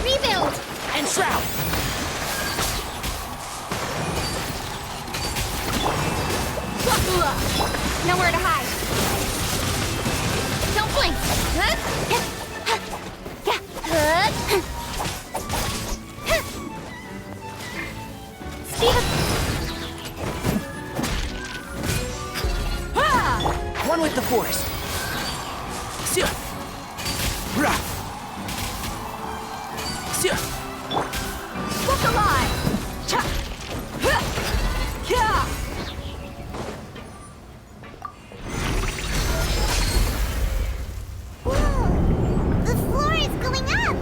Rebuild! And shroud! Nowhere to hide. Don't blink! Speed up! One with the force. Look alive! Whoa! The floor is going up!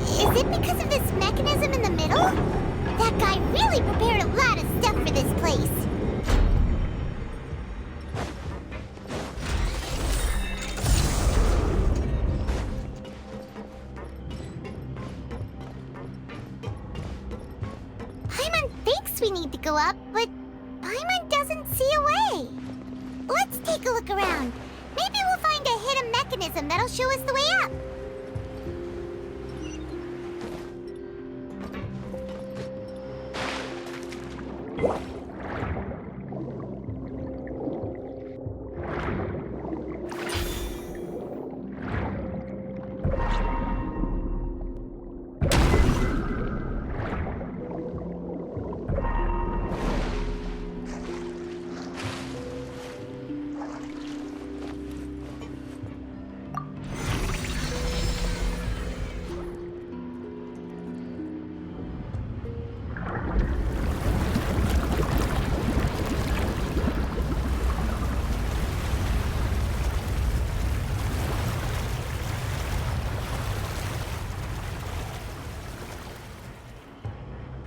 Is it because of this mechanism in the middle? That guy really prepared a lot of stuff for this place. We need to go up, but Paimon doesn't see a way. Let's take a look around. Maybe we'll find a hidden mechanism that'll show us the way up.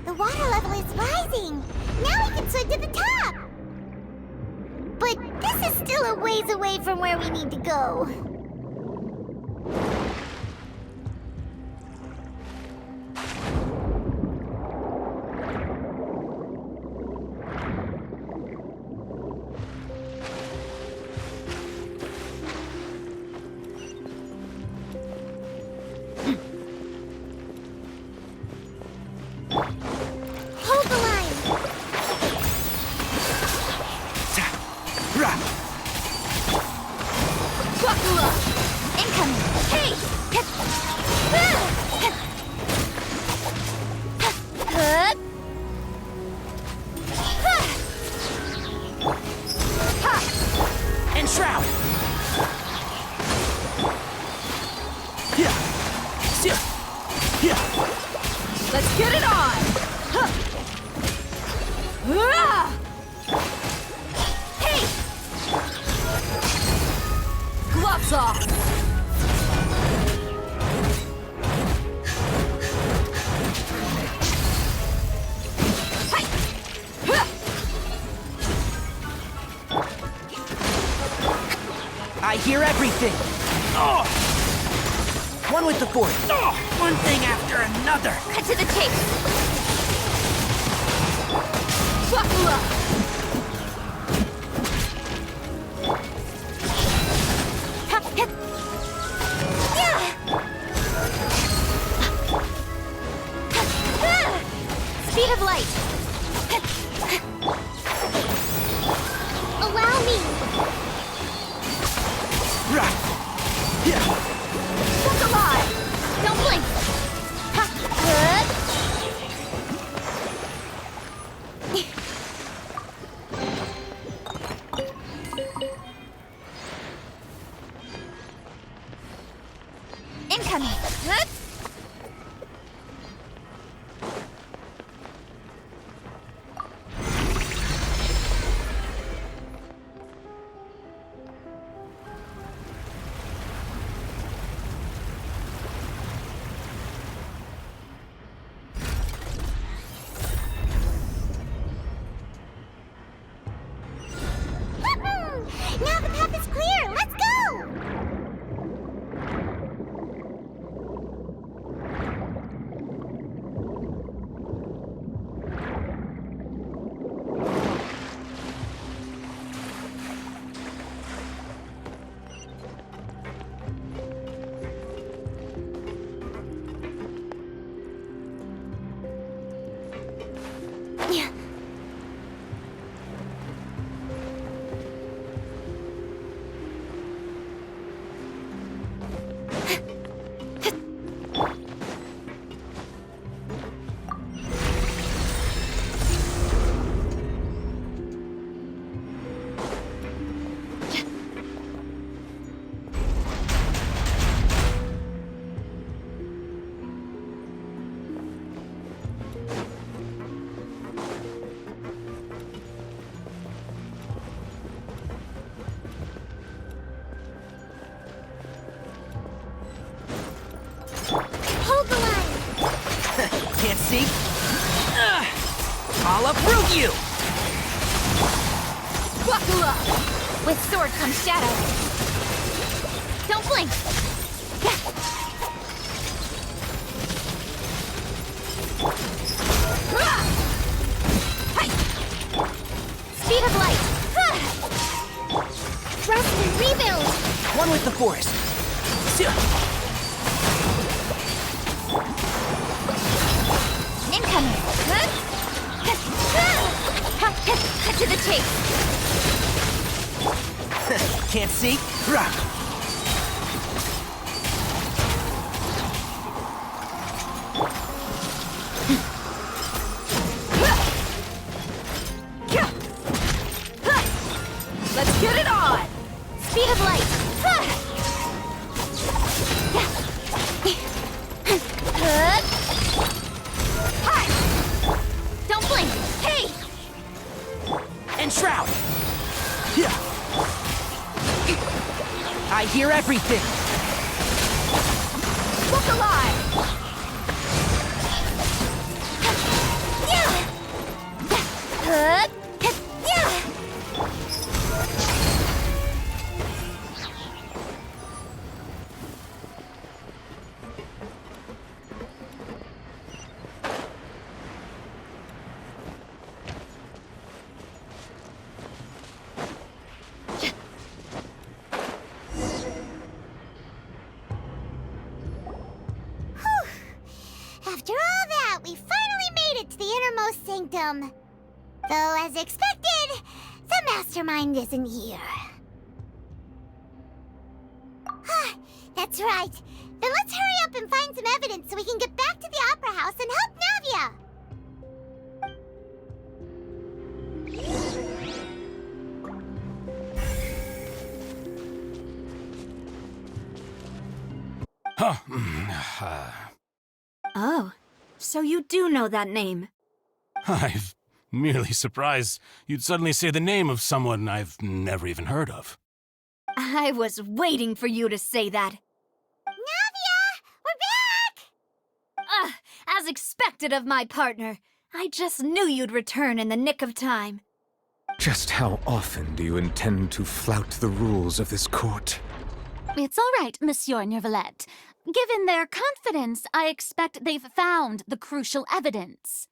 The water level is rising! Now we can swim to the top! But this is still a ways away from where we need to go. Hold the line! Incoming! Hey! And shroud! Let's get it on! Hey! Gloves off! I hear everything! Oh! One with the force! Oh! One thing after another! Cut to the chase! Buckle up! Speed of light! Allow me. Right. Yeah. Look alive! Don't blink! Ha! Good! Incoming! Good! Now the path is clear. Let's go. Yeah. Hold the line. Can't see? I'll uproot you! Buckle up! With sword comes shadow. Don't blink! Speed of light! Rest and rebuild. One with the forest. Incoming! Cut to the chase! Can't see? Rah. Let's get it on! Speed of light! Hi! Don't blink! Hey! And shroud! Yeah. I hear everything! Look alive! Good! After all that, we finally made it to the innermost sanctum. Though, as expected, the mastermind isn't here. That's right. Then let's hurry up and find some evidence so we can get back to the Opera House and help Navia. Oh, so you do know that name. I'm merely surprised you'd suddenly say the name of someone I've never even heard of. I was waiting for you to say that. Navia! We're back! As expected of my partner. I just knew you'd return in the nick of time. Just how often do you intend to flout the rules of this court? It's all right, Monsieur Nervalette. Given their confidence, I expect they've found the crucial evidence.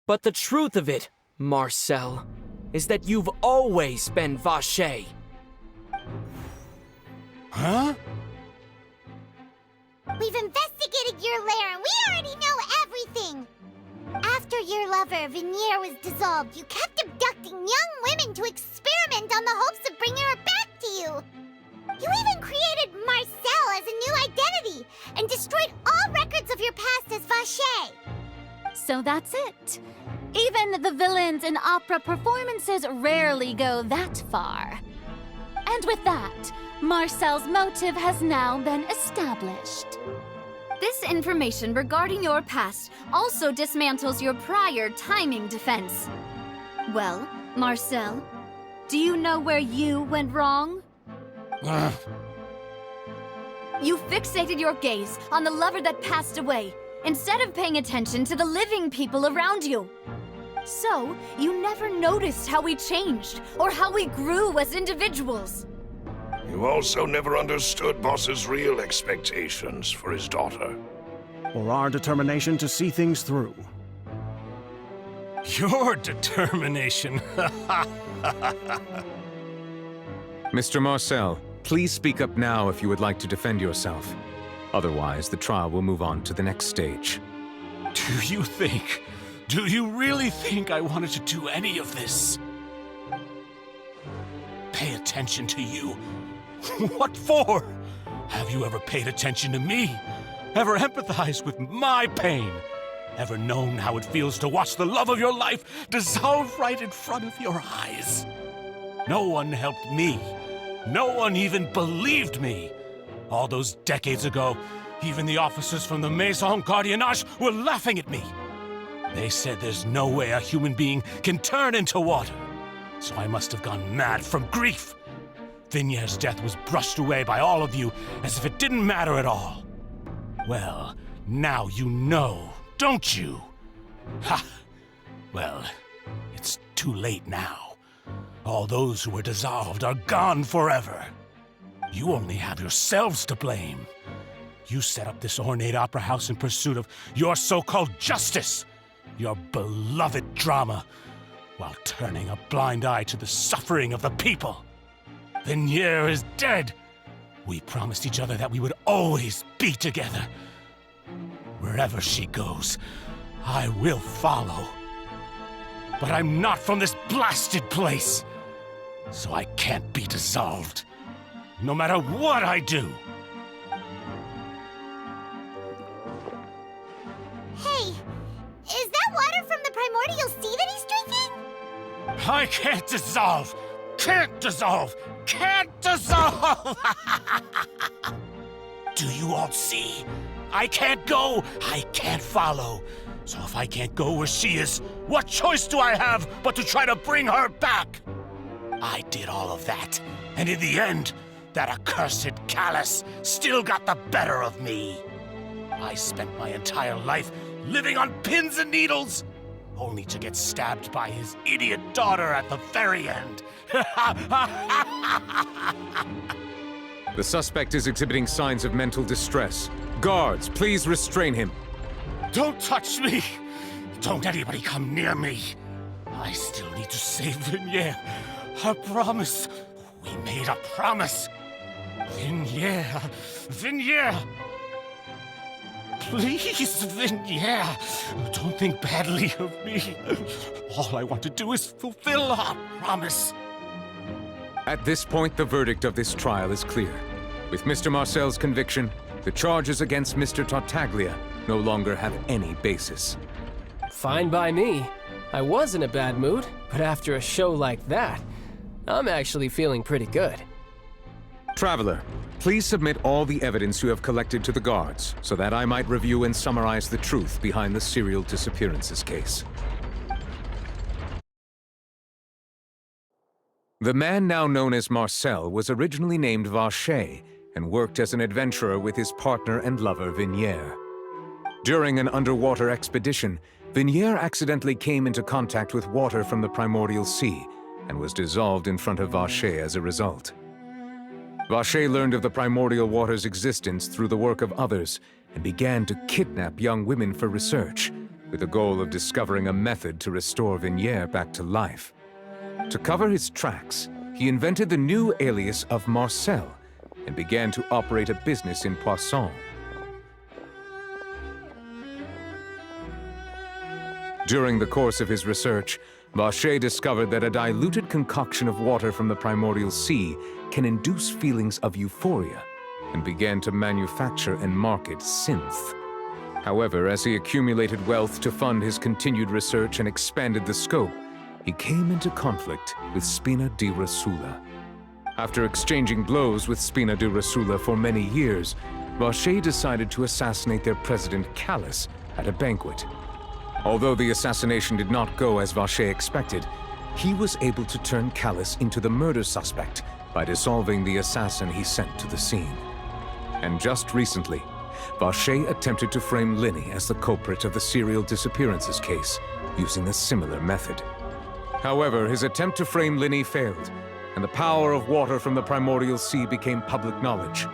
But the truth of it, Marcel, is that you've always been Vacher. Huh? We've investigated your lair and we already know everything! After your lover, Venier, was dissolved, you kept abducting young women to experiment on the hopes of bringing her back to you! You even created Marcel as a new identity and destroyed all records of your past as Vacher! So that's it. Even the villains in opera performances rarely go that far. And with that, Marcel's motive has now been established. This information regarding your past also dismantles your prior timing defense. Well, Marcel, do you know where you went wrong? You fixated your gaze on the lover that passed away, instead of paying attention to the living people around you. So, you never noticed how we changed, or how we grew as individuals. You also never understood Boss's real expectations for his daughter. Or our determination to see things through. Your determination. Mr. Marcel, please speak up now if you would like to defend yourself. Otherwise, the trial will move on to the next stage. Do you really think I wanted to do any of this? Pay attention to you? What for? Have you ever paid attention to me? Ever empathized with my pain? Ever known how it feels to watch the love of your life dissolve right in front of your eyes? No one helped me. No one even believed me. All those decades ago, even the officers from the Maison Gardiennage were laughing at me. They said there's no way a human being can turn into water. So I must have gone mad from grief. Vinier's death was brushed away by all of you as if it didn't matter at all. Well, now you know, don't you? Ha! Well, it's too late now. All those who were dissolved are gone forever. You only have yourselves to blame. You set up this ornate opera house in pursuit of your so-called justice, your beloved drama, while turning a blind eye to the suffering of the people. Venier is dead. We promised each other that we would always be together. Wherever she goes, I will follow. But I'm not from this blasted place, so I can't be dissolved, no matter what I do. Hey, is that water from the primordial sea that he's drinking? I can't dissolve! Can't dissolve! Can't dissolve! Do you all see? I can't go! I can't follow! So if I can't go where she is, what choice do I have but to try to bring her back? I did all of that, and in the end, that accursed Callus still got the better of me. I spent my entire life living on pins and needles, only to get stabbed by his idiot daughter at the very end. The suspect is exhibiting signs of mental distress. Guards, please restrain him. Don't touch me! Don't anybody come near me! I still need to save Venier. A promise. We made a promise. Venier. Venier! Please, Venier, don't think badly of me. All I want to do is fulfill our promise. At this point, the verdict of this trial is clear. With Mr. Marcel's conviction, the charges against Mr. Tartaglia no longer have any basis. Fine by me. I was in a bad mood, but after a show like that, I'm actually feeling pretty good. Traveler, please submit all the evidence you have collected to the guards, so that I might review and summarize the truth behind the serial disappearances case. The man now known as Marcel was originally named Vacher and worked as an adventurer with his partner and lover Venier. During an underwater expedition, Venier accidentally came into contact with water from the primordial sea and was dissolved in front of Vacher as a result. Vacher learned of the primordial water's existence through the work of others and began to kidnap young women for research, with the goal of discovering a method to restore Vignier back to life. To cover his tracks, he invented the new alias of Marcel and began to operate a business in Poisson. During the course of his research, Vacher discovered that a diluted concoction of water from the primordial sea can induce feelings of euphoria, and began to manufacture and market synth. However, as he accumulated wealth to fund his continued research and expanded the scope, he came into conflict with Spina di Rosula. After exchanging blows with Spina di Rosula for many years, Vacher decided to assassinate their president Callus at a banquet. Although the assassination did not go as Vacher expected, he was able to turn Callus into the murder suspect by dissolving the assassin he sent to the scene. And just recently, Vacher attempted to frame Linny as the culprit of the serial disappearances case, using a similar method. However, his attempt to frame Linny failed, and the power of water from the primordial sea became public knowledge.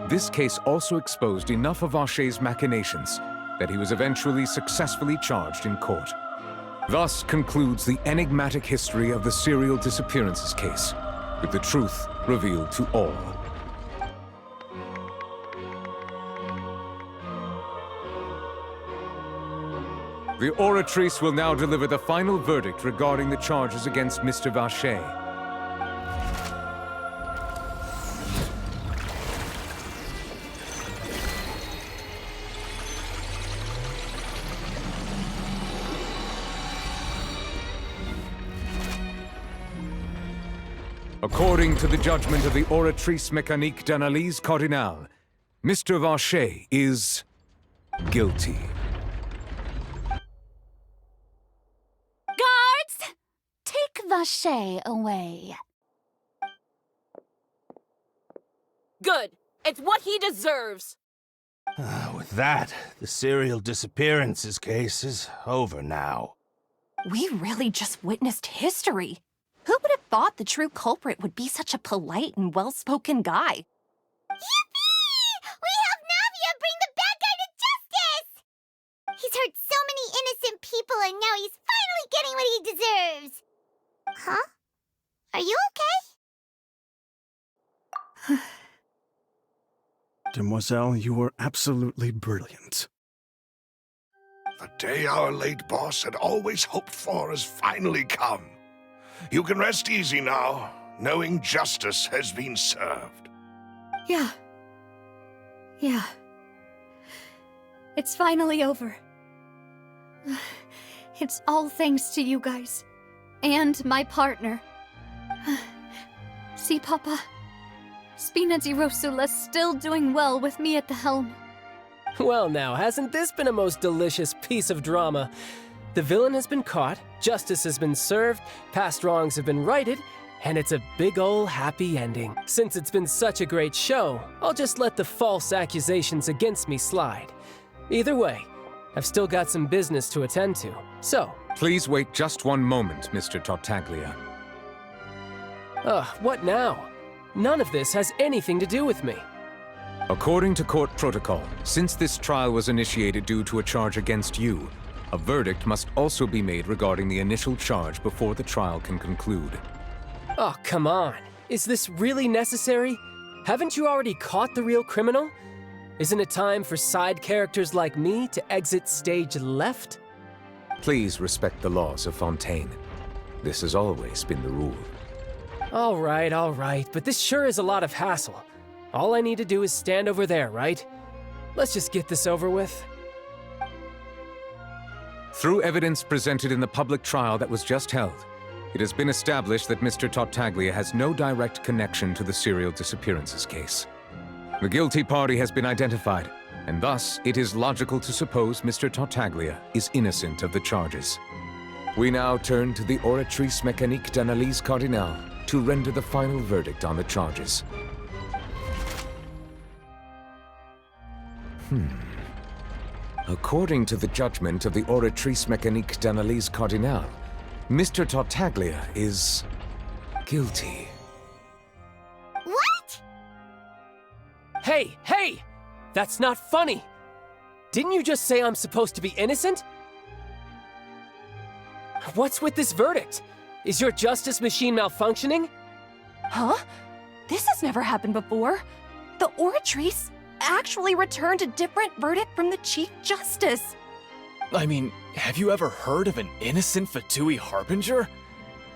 This case also exposed enough of Vacher's machinations that he was eventually successfully charged in court. Thus concludes the enigmatic history of the serial disappearances case, with the truth revealed to all. The Oratrice will now deliver the final verdict regarding the charges against Mr. Vacher. According to the judgment of the Oratrice Mécanique d'Analyse Cardinale, Mr. Vacher is guilty. Guards! Take Vacher away. Good. It's what he deserves. With that, the serial disappearances case is over now. We really just witnessed history. Who would have thought the true culprit would be such a polite and well-spoken guy? Yippee! We helped Navia bring the bad guy to justice! He's hurt so many innocent people, and now he's finally getting what he deserves. Huh? Are you okay? Demoiselle, you were absolutely brilliant. The day our late boss had always hoped for has finally come. You can rest easy now, knowing justice has been served. Yeah. It's finally over. It's all thanks to you guys. And my partner. See, Papa? Spina di Rosula's still doing well with me at the helm. Well now, hasn't this been a most delicious piece of drama? The villain has been caught, justice has been served, past wrongs have been righted, and it's a big ol' happy ending. Since it's been such a great show, I'll just let the false accusations against me slide. Either way, I've still got some business to attend to, so... Please wait just one moment, Mr. Tartaglia. What now? None of this has anything to do with me. According to court protocol, since this trial was initiated due to a charge against you, a verdict must also be made regarding the initial charge before the trial can conclude. Oh, come on. Is this really necessary? Haven't you already caught the real criminal? Isn't it time for side characters like me to exit stage left? Please respect the laws of Fontaine. This has always been the rule. All right, but this sure is a lot of hassle. All I need to do is stand over there, right? Let's just get this over with. Through evidence presented in the public trial that was just held, it has been established that Mr. Tartaglia has no direct connection to the serial disappearances case. The guilty party has been identified, and thus it is logical to suppose Mr. Tartaglia is innocent of the charges. We now turn to the Oratrice Mécanique d'Analyse Cardinale to render the final verdict on the charges. According to the judgment of the Oratrice Mécanique d'Analyse Cardinale, Mr. Tartaglia is guilty. What? Hey, hey! That's not funny! Didn't you just say I'm supposed to be innocent? What's with this verdict? Is your justice machine malfunctioning? Huh? This has never happened before. The Oratrice actually returned a different verdict from the Chief Justice. I mean, have you ever heard of an innocent Fatui Harbinger?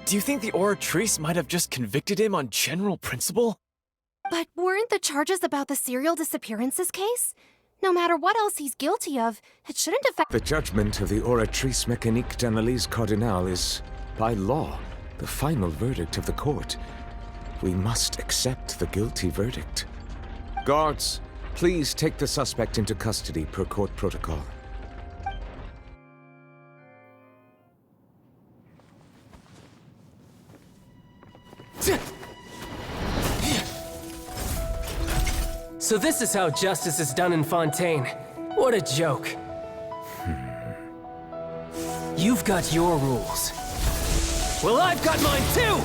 Do you think the Oratrice might have just convicted him on general principle? But weren't the charges about the serial disappearances case? No matter what else he's guilty of, it shouldn't affect— The judgment of the Oratrice Mécanique d'Analyse Cardinale is, by law, the final verdict of the court. We must accept the guilty verdict. Guards, please take the suspect into custody per court protocol. So this is how justice is done in Fontaine. What a joke. You've got your rules. Well, I've got mine too!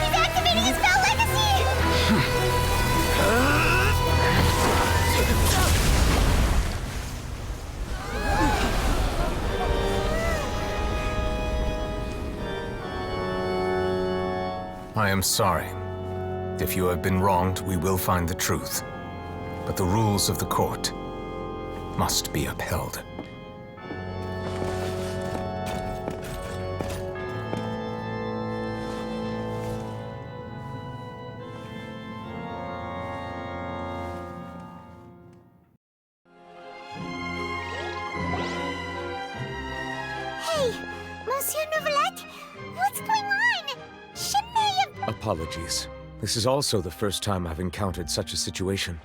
He's activating his spell legacy! I am sorry. If you have been wronged, we will find the truth. But the rules of the court must be upheld. Hey, Monsieur Neuvillette, what's going on? Shouldn't they have— Apologies. This is also the first time I've encountered such a situation.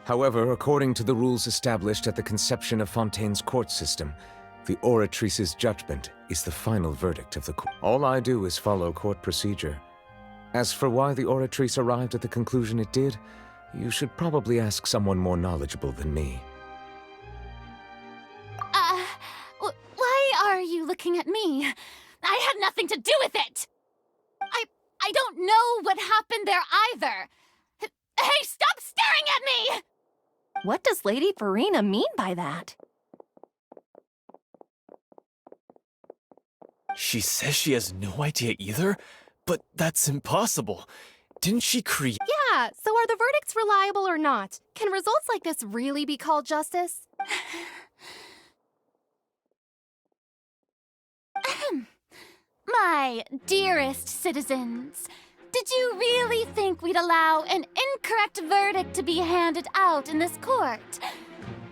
However, according to the rules established at the conception of Fontaine's court system, the Oratrice's judgment is the final verdict of the court. All I do is follow court procedure. As for why the Oratrice arrived at the conclusion it did, you should probably ask someone more knowledgeable than me. Why are you looking at me? I had nothing to do with it! I don't know what happened there either! Hey, stop staring at me! What does Lady Verena mean by that? She says she has no idea either, but that's impossible. Didn't she create— Yeah, so are the verdicts reliable or not? Can results like this really be called justice? My dearest citizens, did you really think we'd allow an incorrect verdict to be handed out in this court?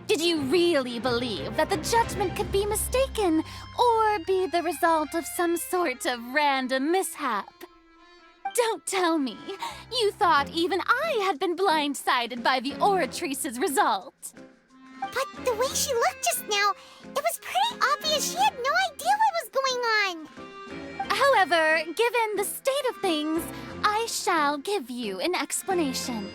Did you really believe that the judgment could be mistaken or be the result of some sort of random mishap? Don't tell me you thought even I had been blindsided by the Oratrice's result. But the way she looked just now, it was pretty obvious she had no idea what was going on. However, given the state of things, I shall give you an explanation.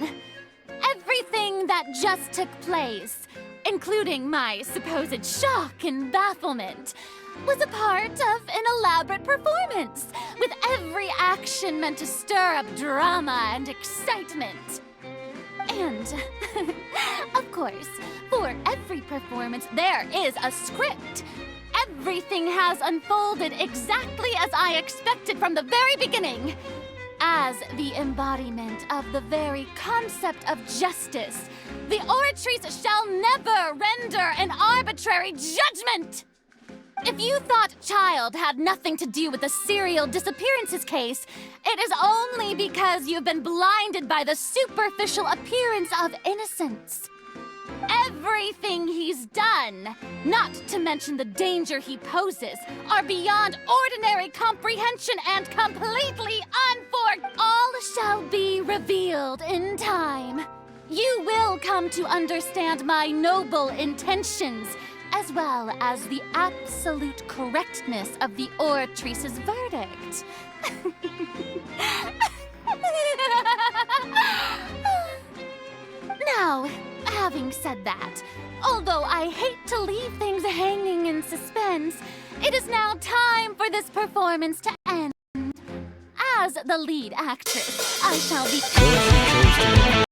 Everything that just took place, including my supposed shock and bafflement, was a part of an elaborate performance, with every action meant to stir up drama and excitement. And, of course, for every performance, there is a script. Everything has unfolded exactly as I expected from the very beginning. As the embodiment of the very concept of justice, the Oratrice shall never render an arbitrary judgment! If you thought Child had nothing to do with the serial disappearances case, it is only because you've been blinded by the superficial appearance of innocence. Everything he's done, not to mention the danger he poses, are beyond ordinary comprehension and completely unforgivable. All shall be revealed in time. You will come to understand my noble intentions, as well as the absolute correctness of the Oratrice's verdict. Now, having said that, although I hate to leave things hanging in suspense, it is now time for this performance to end. As the lead actress, I shall be